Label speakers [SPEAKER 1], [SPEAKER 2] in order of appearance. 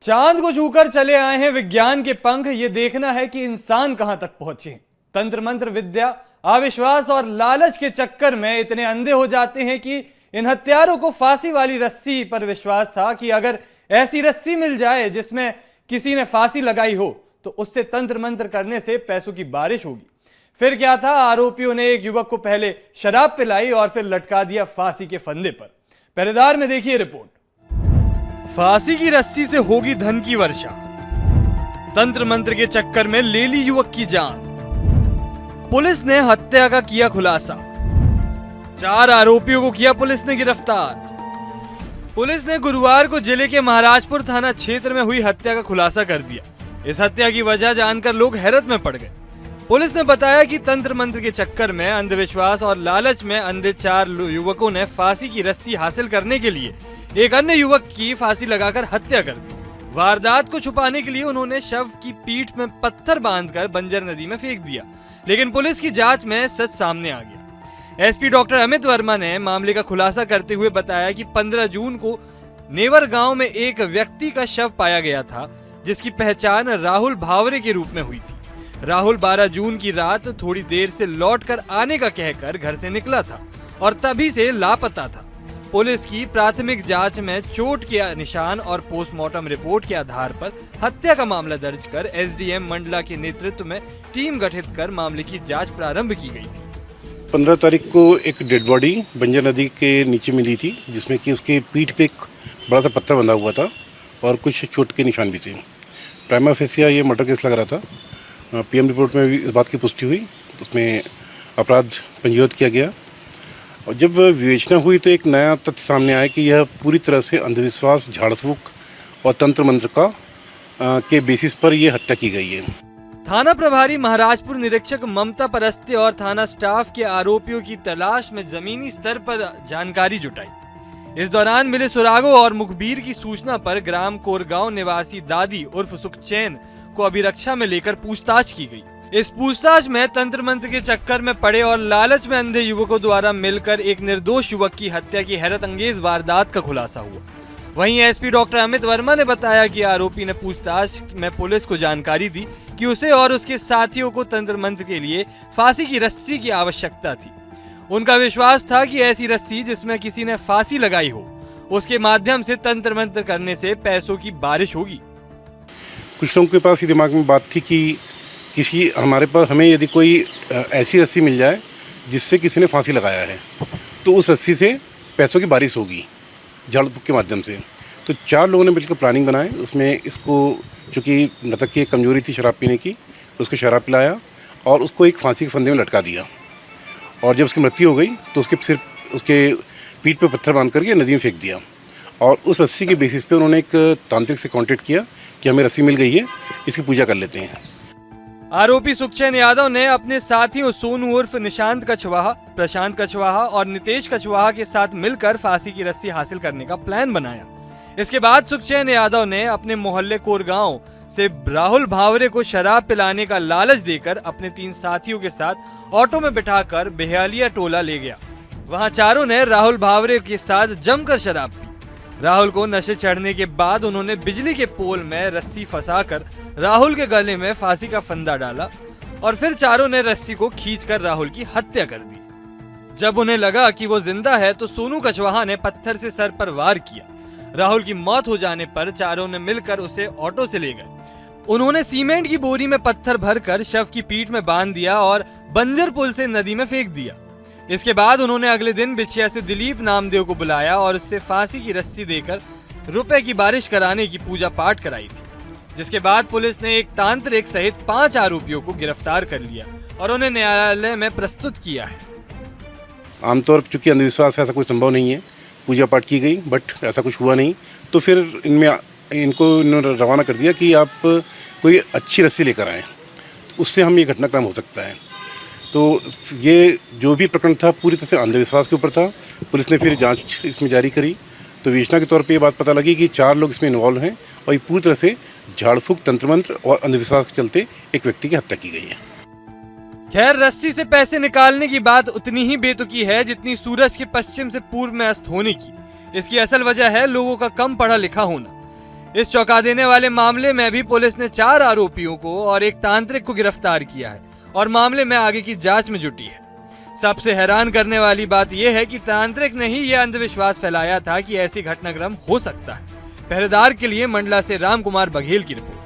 [SPEAKER 1] चांद को छूकर चले आए हैं विज्ञान के पंख। ये देखना है कि इंसान कहां तक पहुंचे। तंत्र मंत्र विद्या, अविश्वास और लालच के चक्कर में इतने अंधे हो जाते हैं कि इन हत्यारों को फांसी वाली रस्सी पर विश्वास था कि अगर ऐसी रस्सी मिल जाए जिसमें किसी ने फांसी लगाई हो तो उससे तंत्र मंत्र करने से पैसों की बारिश होगी। फिर क्या था, आरोपियों ने एक युवक को पहले शराब पिलाई और फिर लटका दिया फांसी के फंदे पर। पहरेदार में देखिए रिपोर्ट। फांसी की रस्सी से होगी धन की वर्षा, तंत्र मंत्र के चक्कर में ले ली युवक की जान। पुलिस ने हत्या का किया खुलासा, 4 आरोपियों को किया पुलिस ने गिरफ्तार। पुलिस ने गुरुवार को जिले के महाराजपुर थाना क्षेत्र में हुई हत्या का खुलासा कर दिया। इस हत्या की वजह जानकर लोग हैरत में पड़ गए। पुलिस ने बताया कि तंत्र मंत्र के चक्कर में, अंधविश्वास और लालच में अंधे 4 युवकों ने फांसी की रस्सी हासिल करने के लिए एक अन्य युवक की फांसी लगाकर हत्या कर दी। वारदात को छुपाने के लिए उन्होंने शव की पीठ में पत्थर बांधकर बंजर नदी में फेंक दिया, लेकिन पुलिस की जांच में सच सामने आ गया। एसपी डॉक्टर अमित वर्मा ने मामले का खुलासा करते हुए बताया कि 15 जून को नेवर गांव में एक व्यक्ति का शव पाया गया था, जिसकी पहचान राहुल भावरे के रूप में हुई थी। राहुल 12 जून की रात थोड़ी देर से लौटकर आने का कहकर घर से निकला था और तभी से लापता था। पुलिस की प्राथमिक जांच में चोट के निशान और पोस्टमार्टम रिपोर्ट के आधार पर हत्या का मामला दर्ज कर एसडीएम मंडला के नेतृत्व में टीम गठित कर मामले की जांच प्रारंभ की गई थी।
[SPEAKER 2] 15 तारीख को एक डेड बॉडी बंजर नदी के नीचे मिली थी, जिसमें कि उसके पीठ पे एक बड़ा सा पत्थर बंधा हुआ था और कुछ चोट के निशान भी थे। प्राइमा फेसिया ये मर्डर केस लग रहा था। पीएम रिपोर्ट में भी इस बात की पुष्टि हुई, उसमें अपराध पंजीबद्ध किया गया। और जब विवेचना हुई तो एक नया तथ्य सामने आया कि यह पूरी तरह से अंधविश्वास, झाड़ फूक और तंत्र मंत्र का के बेसिस पर यह हत्या की गई है।
[SPEAKER 1] थाना प्रभारी महाराजपुर निरीक्षक ममता परस्ते और थाना स्टाफ के आरोपियों की तलाश में जमीनी स्तर पर जानकारी जुटाई। इस दौरान मिले सुरागों और मुखबिर की सूचना पर ग्राम कोरगांव निवासी दादी उर्फ सुखचैन को अभिरक्षा में लेकर पूछताछ की गई। इस पूछताछ में तंत्र मंत्र के चक्कर में पड़े और लालच में अंधे युवकों द्वारा मिलकर एक निर्दोष युवक की हत्या की हैरत अंगेज वारदात का खुलासा हुआ। वहीं एसपी डॉक्टर अमित वर्मा ने बताया कि आरोपी ने पूछताछ में पुलिस को जानकारी दी कि उसे और उसके साथियों को तंत्र मंत्र के लिए फांसी की रस्सी की आवश्यकता थी। उनका विश्वास था कि ऐसी रस्सी जिसमें किसी ने फांसी लगाई हो, उसके माध्यम से तंत्र मंत्र करने से पैसों की बारिश होगी।
[SPEAKER 2] कुछ लोगों के पास ये दिमाग में बात थी कि हमें यदि कोई ऐसी रस्सी मिल जाए जिससे किसी ने फांसी लगाया है तो उस रस्सी से पैसों की बारिश होगी झाड़ फूक के माध्यम से। तो 4 लोगों ने मिलकर प्लानिंग बनाई। उसमें इसको, चूँकि मृतक की कमजोरी थी शराब पीने की, उसको शराब पिलाया और उसको एक फांसी के फंदे में लटका दिया। और जब उसकी मृत्यु हो गई तो उसके पीठ पे पत्थर बांध करके नदी में फेंक दिया। और उस रस्सी के बेसिस पे उन्होंने एक तांत्रिक से कांटेक्ट किया कि हमें रस्सी मिल गई है, इसकी पूजा कर लेते हैं।
[SPEAKER 1] आरोपी सुखचैन यादव ने अपने साथियों सोनू उर्फ निशांत कछवाहा, प्रशांत कछवाहा और नितेश कछवाहा के साथ मिलकर फांसी की रस्सी हासिल करने का प्लान बनाया। इसके बाद सुखचैन यादव ने अपने मोहल्ले कोरगांव से राहुल भावरे को शराब पिलाने का लालच देकर अपने 3 साथियों के साथ ऑटो में बिठाकर बेहालिया टोला ले गया। वहां चारों ने राहुल भावरे के साथ जमकर शराब पी। राहुल को नशे चढ़ने के बाद उन्होंने बिजली के पोल में रस्सी फंसाकर राहुल के गले में फांसी का फंदा डाला और फिर चारों ने रस्सी को खींचकर राहुल की हत्या कर दी। जब उन्हें लगा कि वो जिंदा है तो सोनू कछवाहा ने पत्थर से सर पर वार किया। राहुल की मौत हो जाने पर चारों ने मिलकर उसे ऑटो से ले गए। उन्होंने सीमेंट की बोरी में पत्थर भरकर शव की पीठ में बांध दिया और बंजर पुल से नदी में फेंक दिया। इसके बाद उन्होंने अगले दिन बिछिया से दिलीप नामदेव को बुलाया और उससे फांसी की रस्सी देकर रुपए की बारिश कराने की पूजा पाठ कराई थी। जिसके बाद पुलिस ने एक तांत्रिक सहित 5 आरोपियों को गिरफ्तार कर लिया और उन्हें न्यायालय में प्रस्तुत किया है।
[SPEAKER 2] आमतौर पर चूँकि अंधविश्वास ऐसा कोई संभव नहीं है, पूजा पाठ की गई बट ऐसा कुछ हुआ नहीं, तो फिर इन्होंने रवाना कर दिया कि आप कोई अच्छी रस्सी लेकर आएँ, उससे हम ये घटनाक्रम हो सकता है। तो ये जो भी प्रकरण था पूरी तरह से अंधविश्वास के ऊपर था। पुलिस ने फिर जांच इसमें जारी करी तो विवेचना के तौर पे ये बात पता लगी कि 4 लोग इसमें इन्वॉल्व हैं और ये पूरी तरह से झाड़ फूक, तंत्र मंत्र और अंधविश्वास के चलते एक व्यक्ति की हत्या की गई है।
[SPEAKER 1] खैर, रस्सी से पैसे निकालने की बात उतनी ही बेतुकी है जितनी सूरज के पश्चिम से पूर्व में अस्त होने की। इसकी असल वजह है लोगों का कम पढ़ा लिखा होना। इस चौंका देने वाले मामले में भी पुलिस ने 4 आरोपियों को और एक तांत्रिक को गिरफ्तार किया है और मामले में आगे की जांच में जुटी है। सबसे हैरान करने वाली बात यह है कि तांत्रिक ने ही यह अंधविश्वास फैलाया था कि ऐसी घटनाक्रम हो सकता है। पहरेदार के लिए मंडला से राम कुमार बघेल की रिपोर्ट।